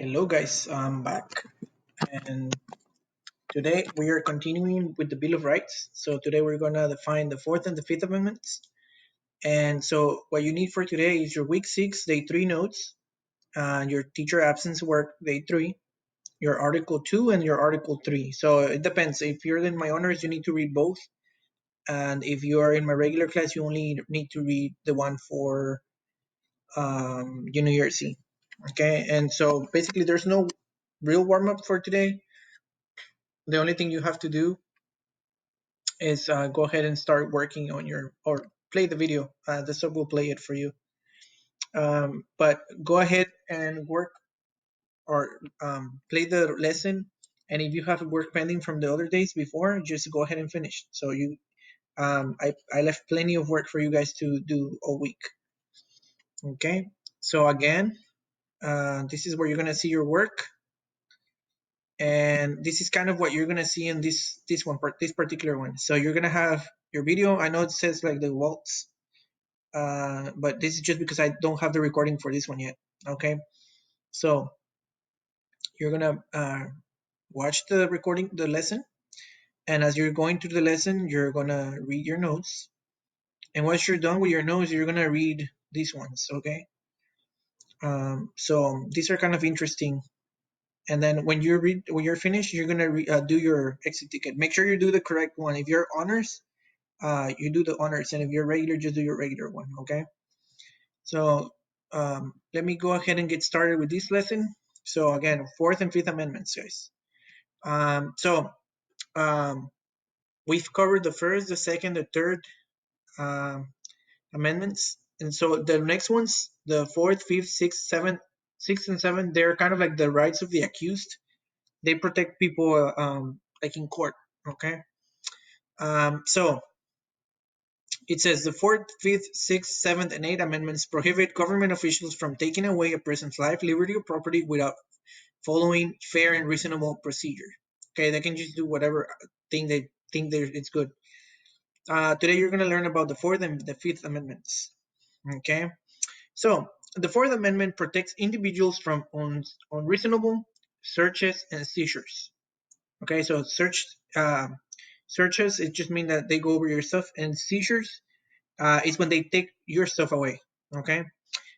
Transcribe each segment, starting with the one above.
Hello guys, I'm back and today we are continuing with the Bill of Rights. So today we're gonna define the Fourth and the Fifth Amendments. And so what you need for today is your week 6, day 3 notes, your teacher absence work, day 3, your article 2 and your article 3. So it depends. If you're in my honors, you need to read both. And if you are in my regular class, you only need to read the one for New Year's C. Okay, and so basically there's no real warm-up for today. The only thing you have to do is go ahead and start working on or play the video. The sub will play it for you. But go ahead and work or play the lesson. And if you have work pending from the other days before, just go ahead and finish. So I left plenty of work for you guys to do all week. Okay. So again, this is where you're gonna see your work. And this is kind of what you're gonna see in this particular one. So you're gonna have your video. I know it says like the waltz, but this is just because I don't have the recording for this one yet. Okay, so you're gonna watch the recording, the lesson, and as you're going through the lesson, you're gonna read your notes. And once you're done with your notes, you're gonna read these ones. Okay, so these are kind of interesting. And then when you're finished, you're gonna do your exit ticket. Make sure you do the correct one. If you're honors, you do the honors, and if you're regular, just do your regular one. Okay. So let me go ahead and get started with this lesson. So again, Fourth and Fifth Amendments, guys. We've covered the first, the second, the third amendments, and so the next ones, the fourth, fifth, sixth, and seventh, they're kind of like the rights of the accused. They protect people like in court. Okay. So it says the fourth, fifth, sixth, seventh, and eighth amendments prohibit government officials from taking away a person's life, liberty, or property without following fair and reasonable procedure. Okay, they can just do whatever thing they think it's good. Today you're going to learn about the Fourth and the Fifth Amendments. Okay, so the Fourth Amendment protects individuals from unreasonable searches and seizures. Okay, so searches, it just means that they go over your stuff, and seizures is when they take your stuff away. Okay,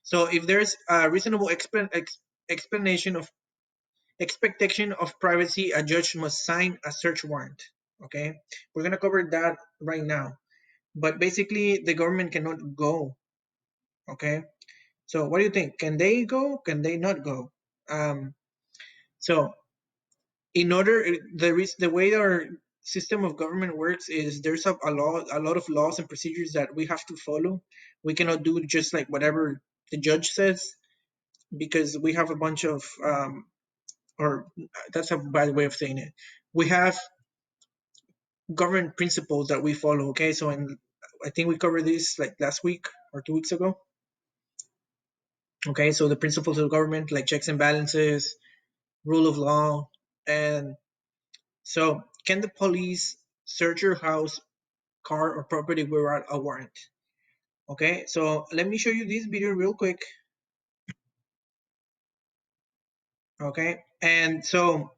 so if there's a reasonable explanation of expectation of privacy, a judge must sign a search warrant. Okay, we're gonna cover that right now, but basically the government cannot go. Okay, so what do you think? Can they go? Can they not go? So in order, the way our system of government works is there's a lot of laws and procedures that we have to follow. We cannot do just like whatever the judge says, because we have a bunch of or that's a bad way of saying it. We have government principles that we follow. Okay, so I think we covered this like last week or 2 weeks ago. Okay, so the principles of government, like checks and balances, rule of law. And so can the police search your house, car, or property without a warrant? Okay, so let me show you this video real quick. Okay, and so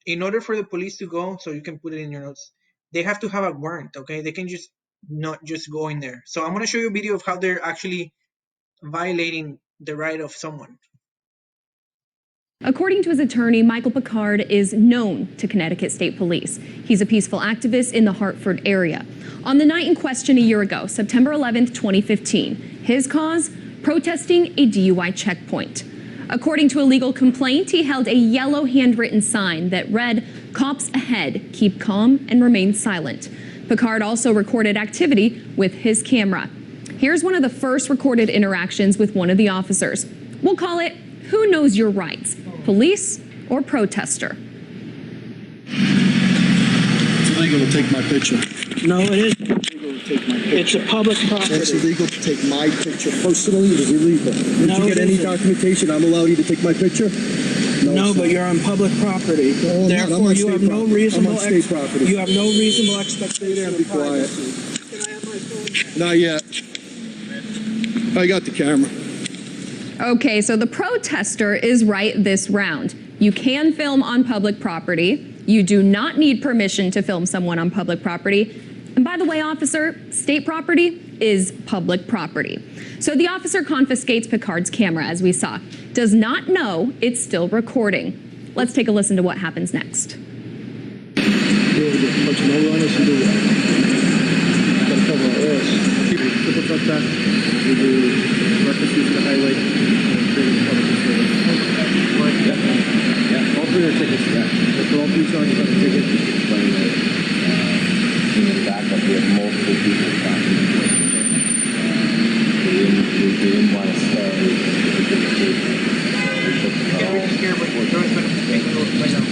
in order for the police to go, so you can put it in your notes, they have to have a warrant. Okay, they can just not just go in there. So I'm going to show you a video of how they're actually violating the right of someone. According to his attorney, Michael Picard is known to Connecticut State Police. He's a peaceful activist in the Hartford area. On the night in question a year ago, September 11th, 2015, his cause? Protesting a DUI checkpoint. According to a legal complaint, he held a yellow handwritten sign that read, "Cops ahead, keep calm and remain silent." Picard also recorded activity with his camera. Here's one of the first recorded interactions with one of the officers. We'll call it "Who Knows Your Rights?" Police or protester? It's illegal to take my picture. No, it isn't. It's illegal to take my picture. It's a public property. It's illegal to take my picture. Personally, it is illegal. Did No, you get it any isn't. documentation I'm allowing you to take my picture? No, it's but not. you're on public property. No, I'm not. I'm Therefore, on you state have no property. reasonable I'm on state property. You have no reasonable Stay expectation there and of be quiet. privacy. Can I have my phone back? Not yet. I got the camera. Okay, so the protester is right this round. You can film on public property. You do not need permission to film someone on public property. And by the way, officer, state property is public property. So the officer confiscates Picard's camera, as we saw. Does not know it's still recording. Let's take a listen to what happens next. All three are tickets, yeah. For all three charges on the ticket. In the backup, we have multiple people talking. We didn't want to stay. Can we just hear what Joy's going to take a look right now?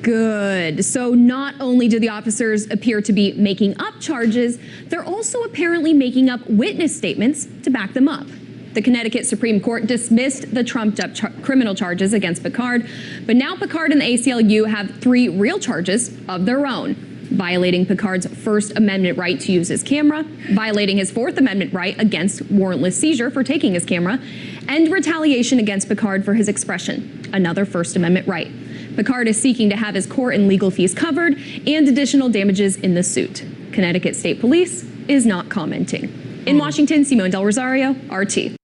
Good. So not only do the officers appear to be making up charges, they're also apparently making up witness statements to back them up. The Connecticut Supreme Court dismissed the trumped-up criminal charges against Picard, but now Picard and the ACLU have 3 real charges of their own: violating Picard's First Amendment right to use his camera, violating his Fourth Amendment right against warrantless seizure for taking his camera, and retaliation against Picard for his expression, another First Amendment right. Picard is seeking to have his court and legal fees covered and additional damages in the suit. Connecticut State Police is not commenting. In Washington, Simone Del Rosario, RT.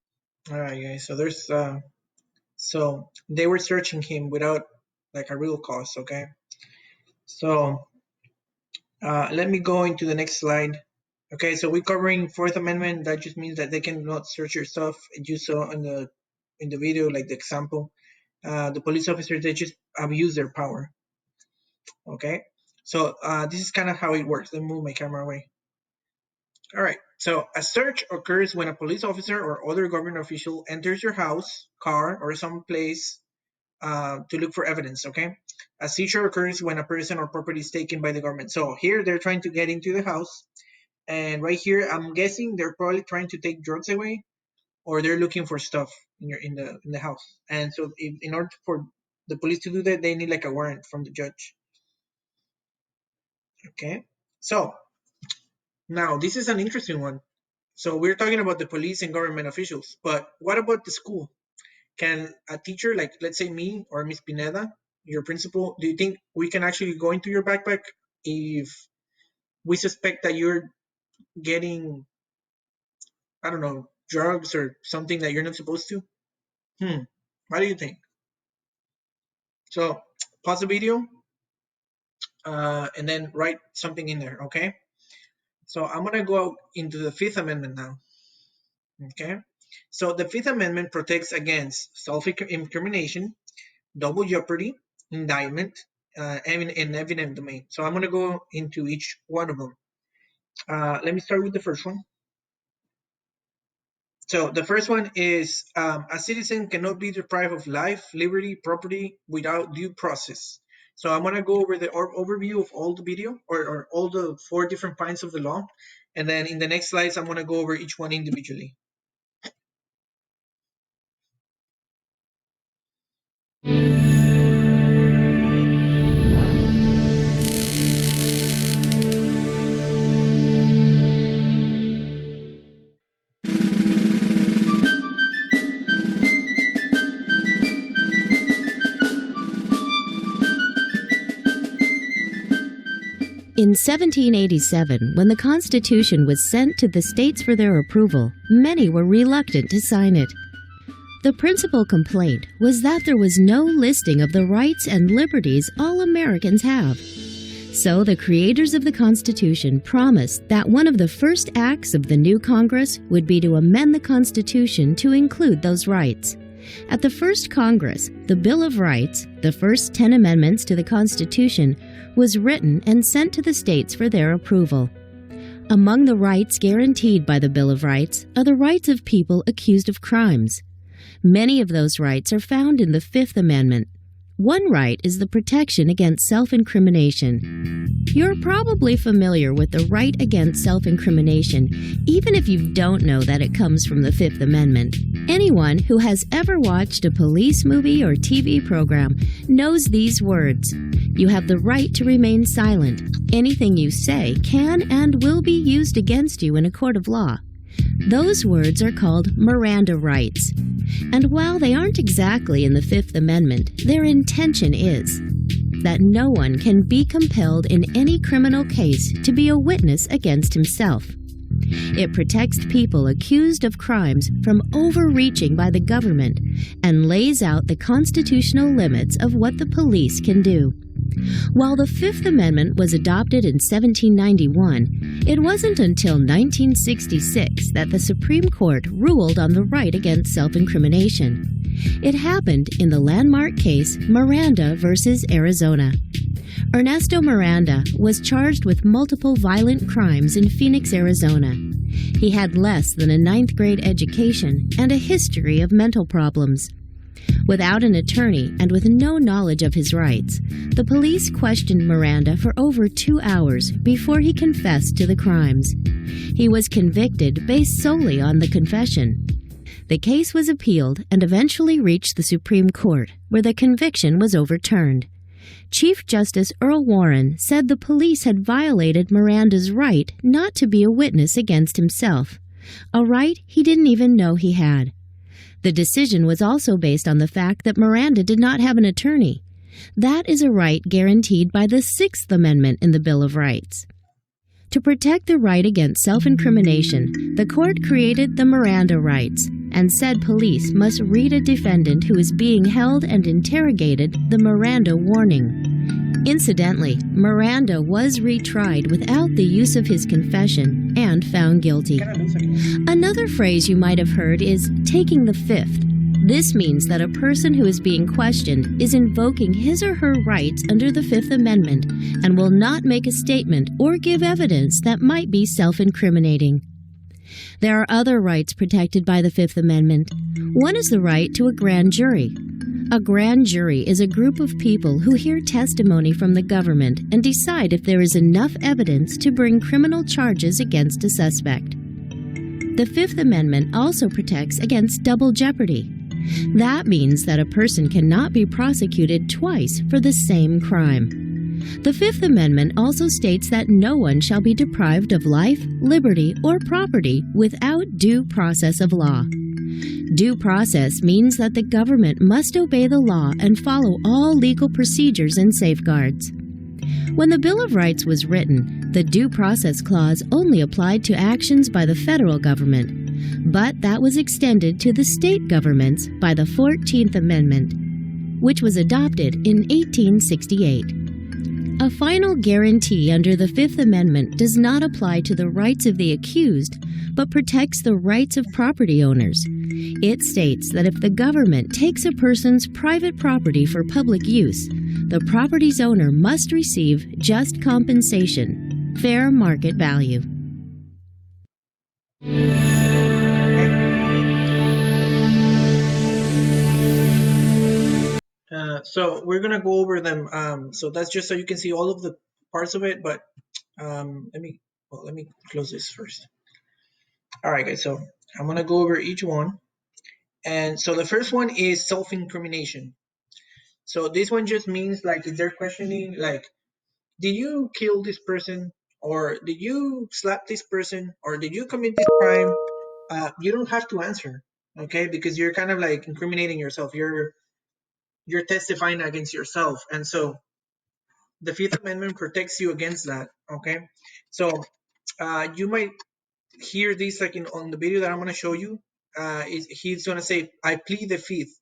All right, guys. So there's so they were searching him without like a real cause. Okay. So let me go into the next slide. Okay. So we're covering Fourth Amendment. That just means that they cannot search your stuff. You saw in the video, like the example, the police officers, they just abuse their power. Okay. So this is kind of how it works. Let me move my camera away. All right. So a search occurs when a police officer or other government official enters your house, car, or some place to look for evidence, okay? A seizure occurs when a person or property is taken by the government. So here they're trying to get into the house, and right here I'm guessing they're probably trying to take drugs away, or they're looking for stuff in the house. And so in order for the police to do that, they need like a warrant from the judge. Okay, so now this is an interesting one. So we're talking about the police and government officials, but what about the school? Can a teacher, like let's say me or Miss Pineda, your principal, do you think we can actually go into your backpack if we suspect that you're getting, I don't know, drugs or something that you're not supposed to? What do you think? So pause the video and then write something in there, okay? So I'm gonna go into the Fifth Amendment now. Okay, so the Fifth Amendment protects against self-incrimination, double jeopardy, indictment, and evident domain. So I'm going to go into each one of them. Let me start with the first one. So the first one is a citizen cannot be deprived of life, liberty, property without due process. So I'm going to go over the overview of all the video or all the 4 different points of the law. And then in the next slides, I'm going to go over each one individually. In 1787, when the Constitution was sent to the states for their approval, many were reluctant to sign it. The principal complaint was that there was no listing of the rights and liberties all Americans have. So the creators of the Constitution promised that one of the first acts of the new Congress would be to amend the Constitution to include those rights. At the first Congress, the Bill of Rights, the first 10 amendments to the Constitution, was written and sent to the states for their approval. Among the rights guaranteed by the Bill of Rights are the rights of people accused of crimes. Many of those rights are found in the Fifth Amendment. One right is the protection against self-incrimination. You're probably familiar with the right against self-incrimination, even if you don't know that it comes from the Fifth Amendment. Anyone who has ever watched a police movie or TV program knows these words. You have the right to remain silent. Anything you say can and will be used against you in a court of law. Those words are called Miranda rights. And while they aren't exactly in the Fifth Amendment, their intention is that no one can be compelled in any criminal case to be a witness against himself. It protects people accused of crimes from overreaching by the government and lays out the constitutional limits of what the police can do. While the Fifth Amendment was adopted in 1791, it wasn't until 1966 that the Supreme Court ruled on the right against self-incrimination. It happened in the landmark case Miranda versus Arizona. Ernesto Miranda was charged with multiple violent crimes in Phoenix, Arizona. He had less than a ninth-grade education and a history of mental problems. Without an attorney and with no knowledge of his rights, the police questioned Miranda for over 2 hours before he confessed to the crimes. He was convicted based solely on the confession. The case was appealed and eventually reached the Supreme Court, where the conviction was overturned. Chief Justice Earl Warren said the police had violated Miranda's right not to be a witness against himself, a right he didn't even know he had. The decision was also based on the fact that Miranda did not have an attorney. That is a right guaranteed by the Sixth Amendment in the Bill of Rights. To protect the right against self-incrimination, the court created the Miranda rights and said police must read a defendant who is being held and interrogated the Miranda warning. Incidentally, Miranda was retried without the use of his confession and found guilty. Another phrase you might have heard is taking the fifth. This means that a person who is being questioned is invoking his or her rights under the Fifth Amendment and will not make a statement or give evidence that might be self-incriminating. There are other rights protected by the Fifth Amendment. One is the right to a grand jury. A grand jury is a group of people who hear testimony from the government and decide if there is enough evidence to bring criminal charges against a suspect. The Fifth Amendment also protects against double jeopardy. That means that a person cannot be prosecuted twice for the same crime. The Fifth Amendment also states that no one shall be deprived of life, liberty, or property without due process of law. Due process means that the government must obey the law and follow all legal procedures and safeguards. When the Bill of Rights was written, the Due Process Clause only applied to actions by the federal government, but that was extended to the state governments by the 14th Amendment, which was adopted in 1868. A final guarantee under the Fifth Amendment does not apply to the rights of the accused, but protects the rights of property owners. It states that if the government takes a person's private property for public use, the property's owner must receive just compensation, fair market value. So we're gonna go over them. So that's just so you can see all of the parts of it. But let me close this first. All right, guys. So I'm gonna go over each one. And so the first one is self-incrimination. So this one just means like if they're questioning, like, did you kill this person, or did you slap this person, or did you commit this crime? You don't have to answer, okay? Because you're kind of like incriminating yourself. You're testifying against yourself, and so the Fifth Amendment protects you against that, okay? So you might hear this like on the video that I'm going to show you. He's going to say, I plead the fifth,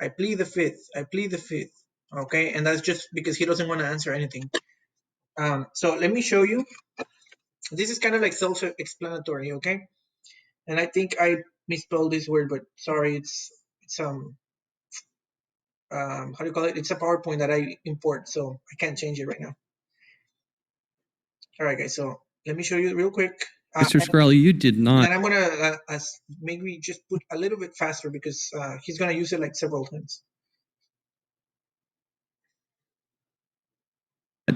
I plead the fifth, I plead the fifth, okay? And that's just because he doesn't want to answer anything. So let me show you. This is kind of like self-explanatory, okay? And I think I misspelled this word, but sorry, it's how do you call it? It's a PowerPoint that I import, so I can't change it right now. All right, guys, so let me show you real quick. Mr. Scarelli, you did not. And I'm gonna maybe just put a little bit faster because he's gonna use it like several times.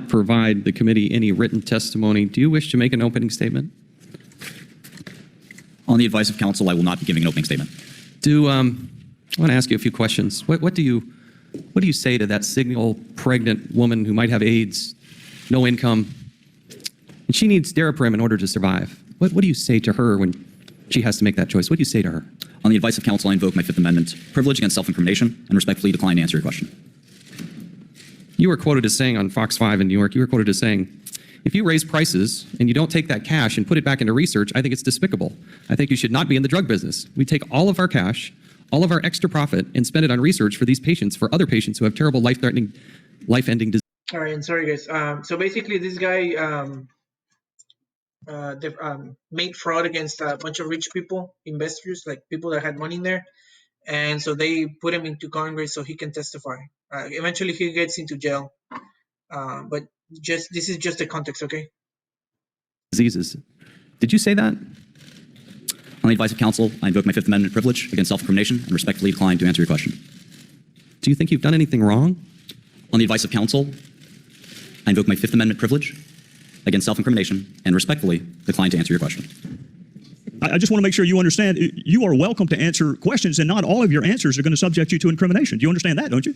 Provide the committee any written testimony. Do you wish to make an opening statement? On the advice of counsel, I will not be giving an opening statement. I want to ask you a few questions. What do you say to that single pregnant woman who might have AIDS, no income, and she needs Daraprim in order to survive? What do you say to her when She has to make that choice. What do you say to her? On the advice of counsel, I invoke my Fifth Amendment privilege against self-incrimination and respectfully decline to answer your question. You were quoted as saying on Fox 5 in New York, you were quoted as saying, if you raise prices and you don't take that cash and put it back into research, I think it's despicable. I think you should not be in the drug business. We take all of our cash, all of our extra profit, and spend it on research for these patients, for other patients who have terrible life-threatening, life-ending disease. All right, and sorry guys. So basically, this guy made fraud against a bunch of rich people, investors, like people that had money in there, and so they put him into Congress so he can testify. Eventually, he gets into jail, but this is just the context, okay? Diseases. Did you say that? On the advice of counsel, I invoke my Fifth Amendment privilege against self-incrimination and respectfully decline to answer your question. Do you think you've done anything wrong? On the advice of counsel, I invoke my Fifth Amendment privilege against self-incrimination and respectfully decline to answer your question. I just want to make sure you understand you are welcome to answer questions, and not all of your answers are going to subject you to incrimination. Do you understand that, don't you?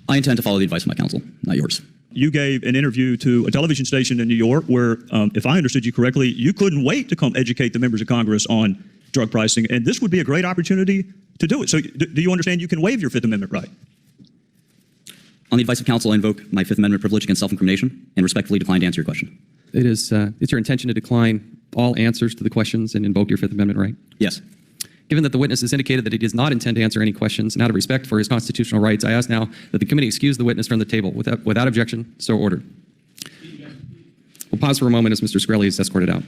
I intend to follow the advice of my counsel, not yours. You gave an interview to a television station in New York where, if I understood you correctly, you couldn't wait to come educate the members of Congress on drug pricing, and this would be a great opportunity to do it. So do you understand you can waive your Fifth Amendment right? On the advice of counsel, I invoke my Fifth Amendment privilege against self-incrimination and respectfully decline to answer your question. It's your intention to decline all answers to the questions and invoke your Fifth Amendment right? Yes. Given that the witness has indicated that he does not intend to answer any questions, and out of respect for his constitutional rights, I ask now that the committee excuse the witness from the table without objection. So ordered. We'll pause for a moment as Mr. Shkreli is escorted out.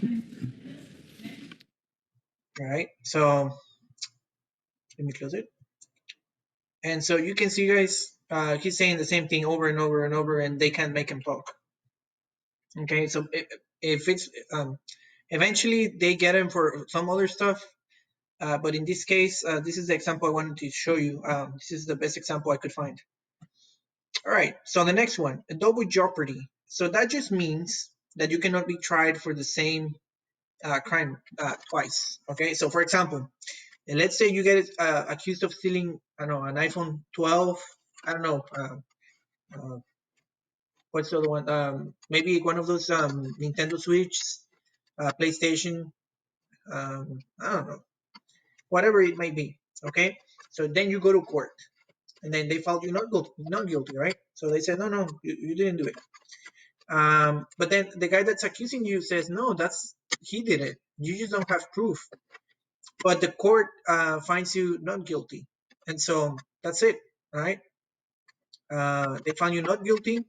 All right, so let me close it. And so you can see, guys, he's saying the same thing over and over and over, and they can't make him talk. Okay, so if it's eventually they get him for some other stuff. But in this case, this is the example I wanted to show you. This is the best example I could find. All right, so the next one, a double jeopardy. So that just means that you cannot be tried for the same crime twice. Okay, so for example, let's say you get accused of stealing, I don't know, an iPhone 12. I don't know. What's the other one? Maybe one of those Nintendo Switch, PlayStation. I don't know. Whatever it may be, okay? So then you go to court, and then they found you not guilty, right? So they said, no, you didn't do it. But then the guy that's accusing you says, no, he did it. You just don't have proof. But the court finds you not guilty, and so that's it, right? They found you not guilty.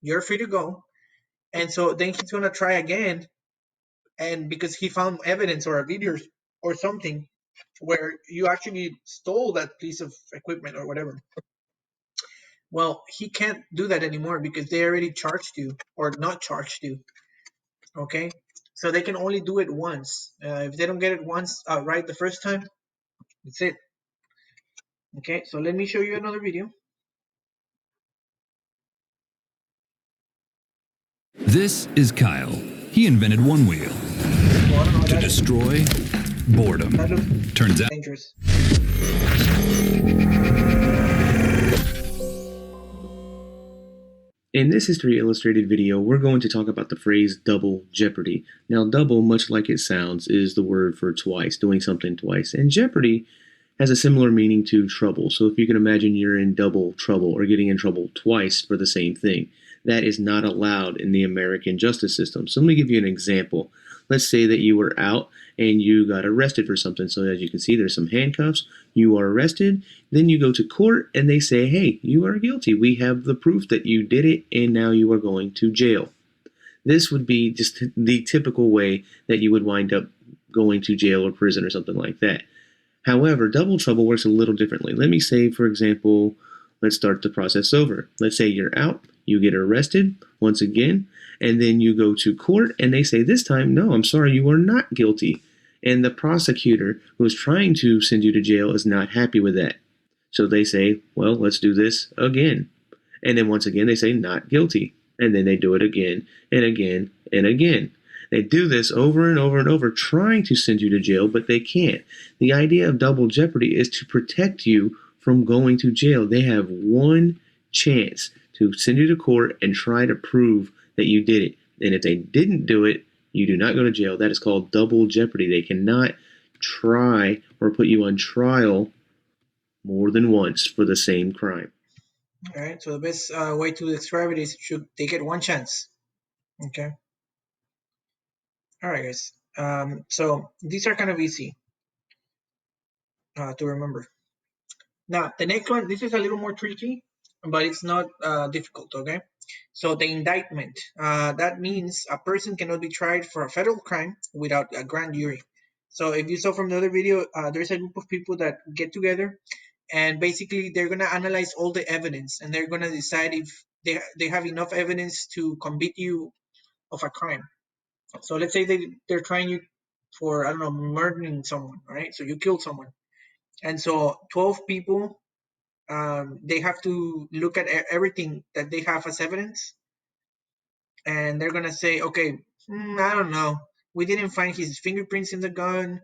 You're free to go, and so then he's gonna try again, and because he found evidence or a video or something where you actually stole that piece of equipment or whatever. Well, he can't do that anymore because they already charged you or not charged you. Okay, so they can only do it once. If they don't get it once right the first time, that's it. Okay, so let me show you another video. This is Kyle. He invented One Wheel to destroy boredom. Turns out dangerous. In this History Illustrated video, we're going to talk about the phrase double jeopardy. Now, double, much like it sounds, is the word for twice, doing something twice. And jeopardy has a similar meaning to trouble. So if you can imagine you're in double trouble or getting in trouble twice for the same thing, that is not allowed in the American justice system. So let me give you an example. Let's say that you were out and you got arrested for something. So as you can see, there's some handcuffs. You are arrested. Then you go to court and they say, hey, you are guilty. We have the proof that you did it and now you are going to jail. This would be just the typical way that you would wind up going to jail or prison or something like that. However, double trouble works a little differently. Let me say, for example, let's start the process over. Let's say you're out, you get arrested once again, and then you go to court and they say this time, no, I'm sorry, you are not guilty. And the prosecutor who is trying to send you to jail is not happy with that. So they say, well, let's do this again. And then once again, they say not guilty. And then they do it again and again and again. They do this over and over and over, trying to send you to jail, but they can't. The idea of double jeopardy is to protect you from going to jail. They have one chance to send you to court and try to prove that you did it. And if they didn't do it, You do not go to jail. That is called double jeopardy. They cannot try or put you on trial more than once for the same crime. All right. So the best way to describe it is they get one chance. Okay. All right, guys. So these are kind of easy to remember. Now, the next one, this is a little more tricky, but it's not difficult, okay? So the indictment, that means a person cannot be tried for a federal crime without a grand jury. So if you saw from the other video, there's a group of people that get together, and basically they're going to analyze all the evidence, and they're going to decide if they have enough evidence to convict you of a crime. So let's say they're trying you for, I don't know, murdering someone, right? So you killed someone. And so 12 people, they have to look at everything that they have as evidence, and they're gonna say, okay, I don't know, we didn't find his fingerprints in the gun,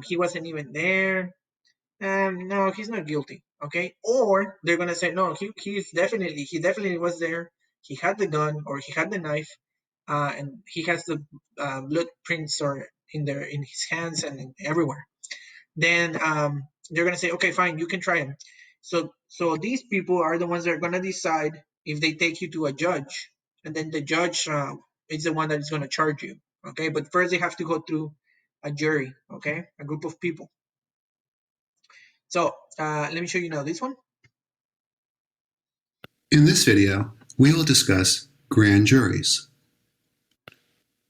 he wasn't even there, no, he's not guilty, okay? Or they're gonna say, no, he definitely was there, he had the gun or he had the knife, and he has the blood prints or in his hands and everywhere. Then they're gonna say, okay, fine, you can try him. So these people are the ones that are gonna decide if they take you to a judge, and then the judge is the one that is gonna charge you. Okay, but first they have to go through a jury. Okay, a group of people. So let me show you now this one. In this video, we will discuss grand juries.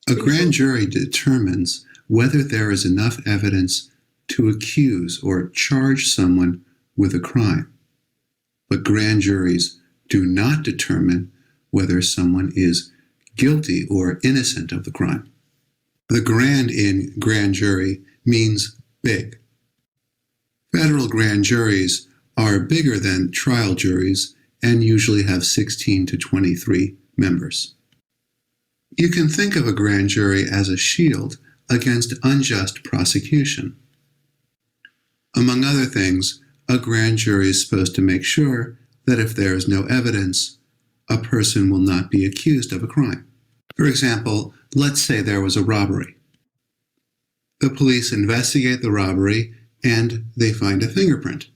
A grand jury determines whether there is enough evidence to accuse or charge someone with a crime. But grand juries do not determine whether someone is guilty or innocent of the crime. The grand in grand jury means big. Federal grand juries are bigger than trial juries and usually have 16 to 23 members. You can think of a grand jury as a shield against unjust prosecution. Among other things, a grand jury is supposed to make sure that if there is no evidence, a person will not be accused of a crime. For example, let's say there was a robbery. The police investigate the robbery and they find a fingerprint.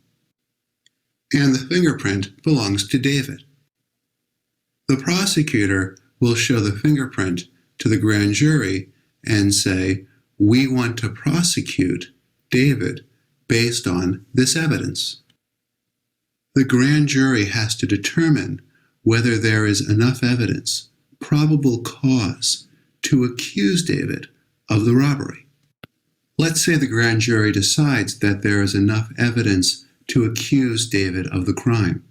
And the fingerprint belongs to David. The prosecutor will show the fingerprint to the grand jury and say, we want to prosecute David based on this evidence. The grand jury has to determine whether there is enough evidence, probable cause, to accuse David of the robbery. Let's say the grand jury decides that there is enough evidence to accuse David of the crime.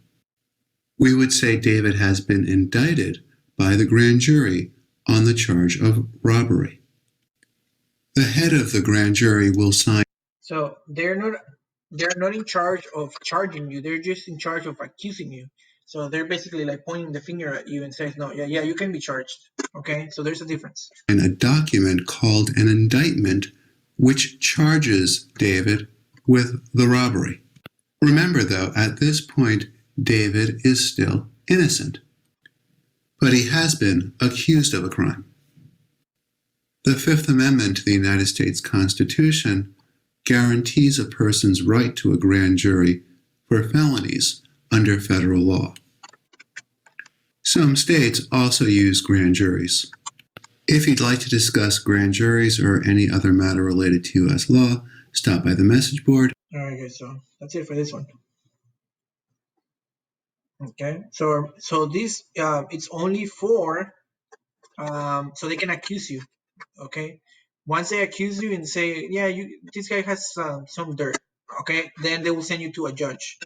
We would say David has been indicted by the grand jury on the charge of robbery. The head of the grand jury will sign. So they're not in charge of charging you. They're just in charge of accusing you. So they're basically like pointing the finger at you and says, no, yeah, you can be charged. Okay, so there's a difference. And a document called an indictment, which charges David with the robbery. Remember, though, at this point, David is still innocent, but he has been accused of a crime. The Fifth Amendment to the United States Constitution guarantees a person's right to a grand jury for felonies under federal law. Some states also use grand juries. If you'd like to discuss grand juries or any other matter related to U.S. law, stop by the message board. All right, guys, so that's it for this one. Okay, so this it's only for so they can accuse you. Okay, once they accuse you and say, yeah, this guy has some dirt, okay, then they will send you to a judge.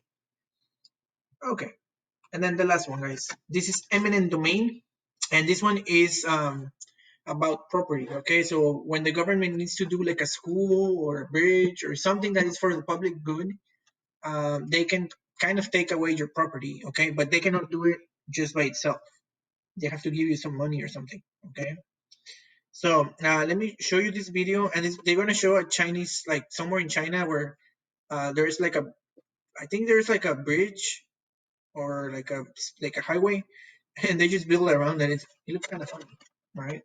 Okay, and then the last one, guys, this is eminent domain, and this one is about property. Okay, so when the government needs to do like a school or a bridge or something that is for the public good, they can kind of take away your property, okay, but they cannot do it just by itself. They have to give you some money or something. Okay, so let me show you this video, and they're going to show a Chinese, like somewhere in China where there's like I think there's like a bridge or like a highway, and they just build around it. It looks kind of funny, right?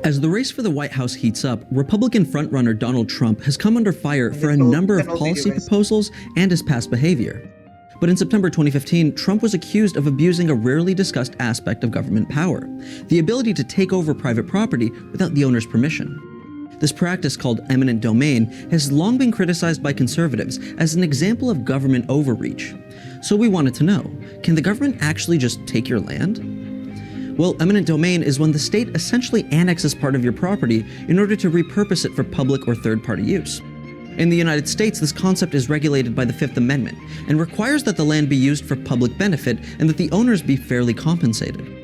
As the race for the White House heats up, Republican frontrunner Donald Trump has come under fire for a number of policy proposals and his past behavior. But in September 2015, Trump was accused of abusing a rarely discussed aspect of government power, the ability to take over private property without the owner's permission. This practice, called eminent domain, has long been criticized by conservatives as an example of government overreach. So we wanted to know, can the government actually just take your land? Well, eminent domain is when the state essentially annexes part of your property in order to repurpose it for public or third-party use. In the United States, this concept is regulated by the Fifth Amendment and requires that the land be used for public benefit and that the owners be fairly compensated.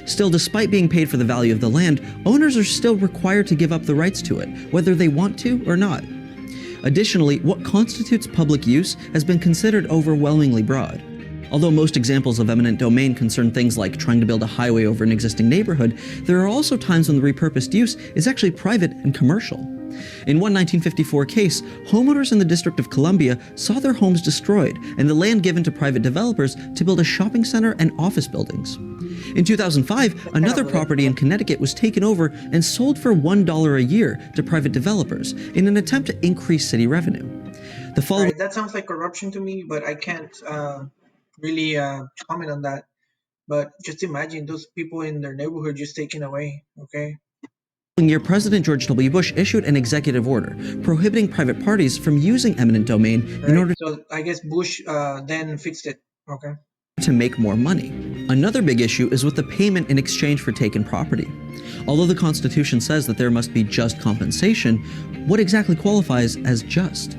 Still, despite being paid for the value of the land, owners are still required to give up the rights to it, whether they want to or not. Additionally, what constitutes public use has been considered overwhelmingly broad. Although most examples of eminent domain concern things like trying to build a highway over an existing neighborhood, there are also times when the repurposed use is actually private and commercial. In one 1954 case, homeowners in the District of Columbia saw their homes destroyed and the land given to private developers to build a shopping center and office buildings. In 2005, another property in Connecticut was taken over and sold for $1 a year to private developers in an attempt to increase city revenue. The following That sounds like corruption to me, but I can't really comment on that. But just imagine those people in their neighborhood just taken away, okay? year, President George W. Bush issued an executive order prohibiting private parties from using eminent domain in order So I guess Bush then fixed it, okay? to make more money. Another big issue is with the payment in exchange for taken property. Although the Constitution says that there must be just compensation, what exactly qualifies as just?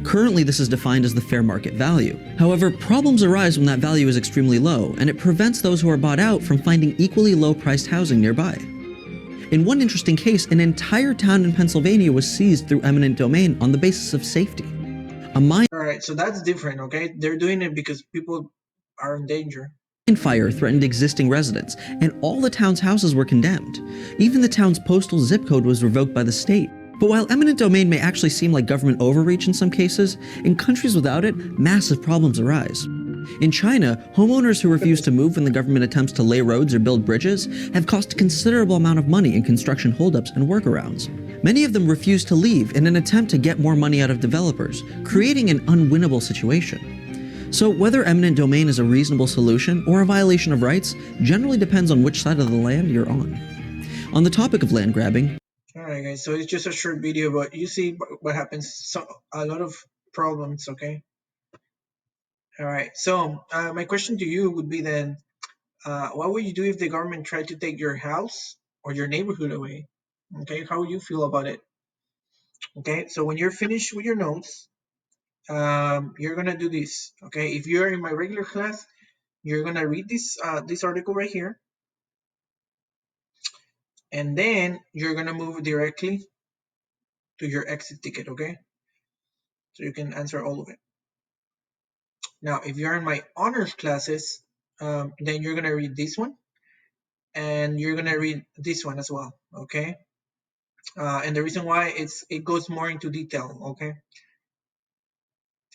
Currently, this is defined as the fair market value. However, problems arise when that value is extremely low, and it prevents those who are bought out from finding equally low-priced housing nearby. In one interesting case, an entire town in Pennsylvania was seized through eminent domain on the basis of safety. A mine Alright, so that's different, okay? They're doing it because people are in danger. fire threatened existing residents, and all the town's houses were condemned. Even the town's postal zip code was revoked by the state. But while eminent domain may actually seem like government overreach in some cases, in countries without it, massive problems arise. In China, homeowners who refuse to move when the government attempts to lay roads or build bridges have cost a considerable amount of money in construction holdups and workarounds. Many of them refuse to leave in an attempt to get more money out of developers, creating an unwinnable situation. So whether eminent domain is a reasonable solution or a violation of rights generally depends on which side of the land you're on. On the topic of land grabbing, Alright guys, so it's just a short video, but you see what happens. So a lot of problems, okay? Alright, so my question to you would be then, what would you do if the government tried to take your house or your neighborhood away? Okay, how would you feel about it? Okay, so when you're finished with your notes, you're gonna do this. Okay, if you're in my regular class, you're gonna read this this article right here, and then you're gonna move directly to your exit ticket. Okay, so you can answer all of it. Now, if you're in my honors classes, then you're gonna read this one, and you're gonna read this one as well. Okay, and the reason why it goes more into detail. Okay.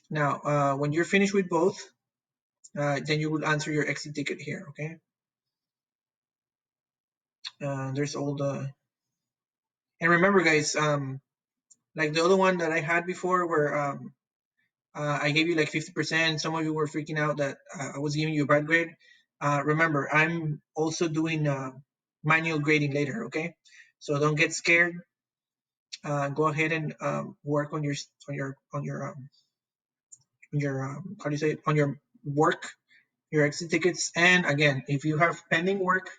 Now, when you're finished with both, then you will answer your exit ticket here. Okay. There's all the, and remember, guys, like the other one that I had before, where I gave you like 50%. Some of you were freaking out that I was giving you a bad grade. Remember, I'm also doing manual grading later. Okay, so don't get scared. Go ahead and work on your how do you say it, on your work, your exit tickets. And again, if you have pending work,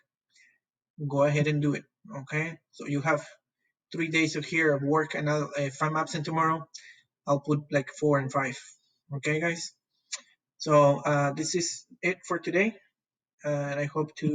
go ahead and do it. Okay, so you have 3 days of here of work, and if I'm absent tomorrow, I'll put like 4 and 5. Okay, guys. So this is it for today, and I hope to